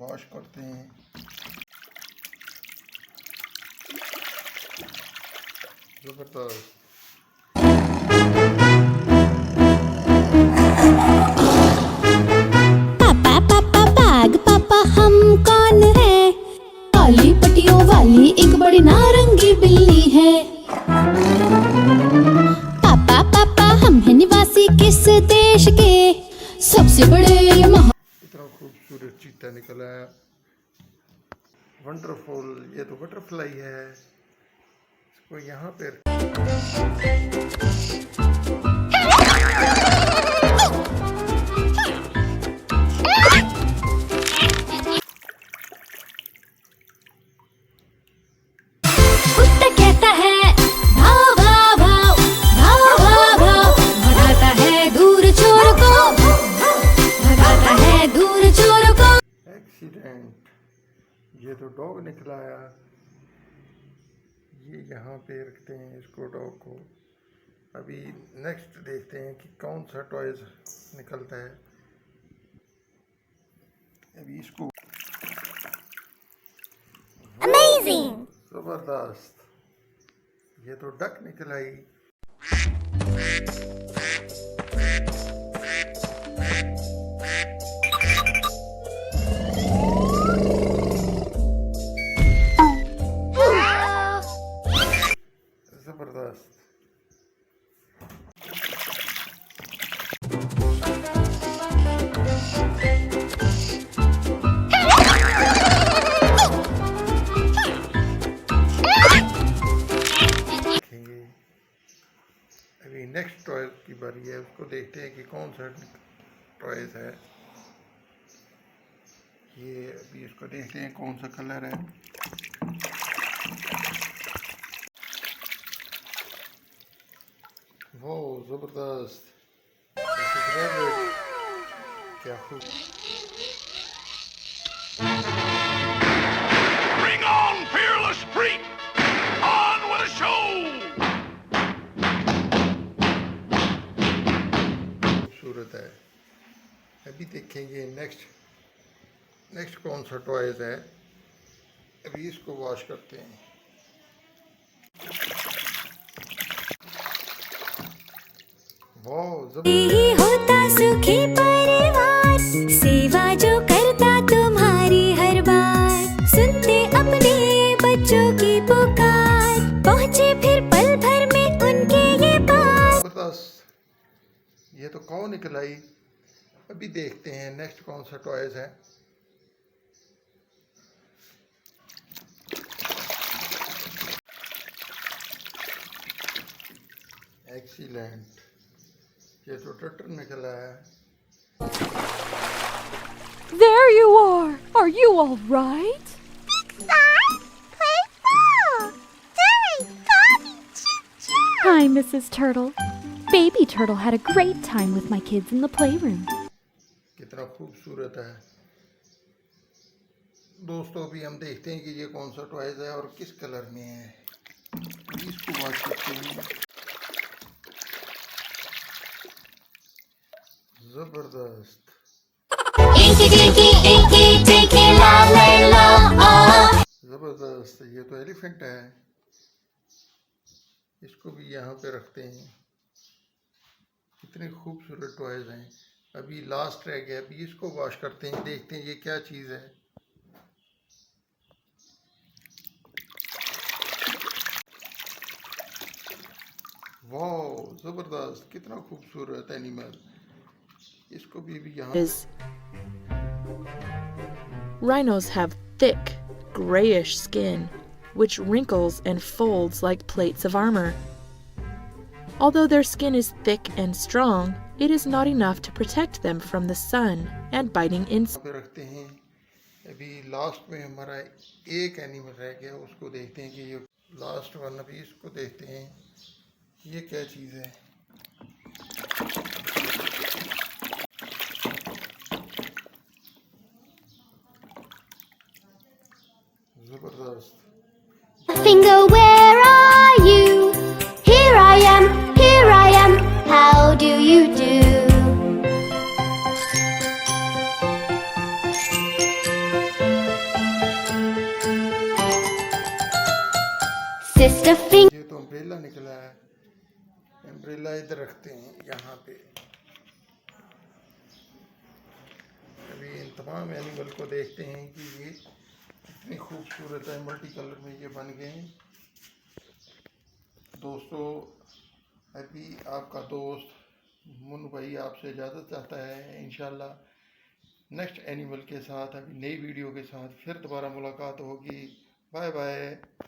Wash करते हैं। जबरदस्त। पापा पापा बैग पापा हम कौन है? काली पट्टियों वाली एक बड़ी नारंगी बिल्ली है। पापा पापा हम हैं निवासी किस देश के? सबसे बड़े इतना खूबसूरत चीता निकला है, वंडरफुल। ये तो बटरफ्लाई है, इसको यहाँ पे कुत्ता कहता है भाव भाव भाव भाव भाव भाव, भगाता है दूर चोर को, भगाता है दूर चोर को। एक्सीडेंट। ये तो डॉग निकला है, ये यहाँ पे रखते हैं इसको, डॉग को। अभी नेक्स्ट देखते हैं कि कौन सा टॉयज निकलता है। अभी इसको अमेजिंग। जबरदस्त। ये तो डक निकल आई। जबरदस्त। अभी नेक्स्ट टॉय की बारी है, उसको देखते हैं कि कौन सा टॉयज है ये। अभी इसको देखते हैं कौन सा कलर है। वो जबरदस्त। क्या खूब। Bring on fearless freak! On with the show! खूबसूरत है। अभी देखेंगे नेक्स्ट कौन सा टॉयज है। अभी इसको वॉश करते हैं। यही होता सुखी परिवार, सेवा जो करता तुम्हारी हर बार। सुनते अपने बच्चों की पुकार, पहुँचे फिर पल भर में उनके ये पास। जबरदस्त। ये तो कौन निकल आई। अभी देखते हैं नेक्स्ट कौन सा टॉयज है। एक्सीलेंट। ये तो टटर निकला है। There you are! Are you all right? Hi, Mrs. Turtle. Baby Turtle had a great time with my kids in the playroom. कितना खूबसूरत है। दोस्तों अभी हम देखते हैं कि ये कौन सा टॉयज है और किस कलर में है। इसको वॉश करते हैं। जबरदस्त। जबरदस्त। ये तो एलिफेंट है, इसको भी यहाँ पे रखते हैं। कितने खूबसूरत टॉयज हैं। अभी लास्ट रह गया, अभी इसको वॉश करते हैं, देखते हैं ये क्या चीज़ है। वाह जबरदस्त। कितना खूबसूरत एनिमल। इसको भी यहाँ। Rhinos have thick, grayish skin, which wrinkles and folds like plates of armor. Although their skin is thick and strong, it is not enough to protect them from the sun and biting insects. रखते हैं। अभी last में हमारा एक animal रह गया, उसको देखते हैं कि ये लास्ट वन। अभी इसको देखते हैं ये क्या चीज़ है। जबरदस्त। Finger, where are you? Here I am, here I am. How do you do? Fist of fingers. ये तो अम्ब्रेला निकला है, अम्ब्रेला इधर रखते हैं यहाँ पे। अभी इन तमाम एनिमल को देखते हैं कि ये कितनी खूबसूरत है, मल्टी कलर में ये बन गए हैं। दोस्तों, अभी आपका दोस्त मुन्नू भाई आपसे इजाज़त चाहता है। इंशाल्लाह नेक्स्ट एनिमल के साथ, अभी नई वीडियो के साथ फिर दोबारा मुलाकात होगी। Bye bye.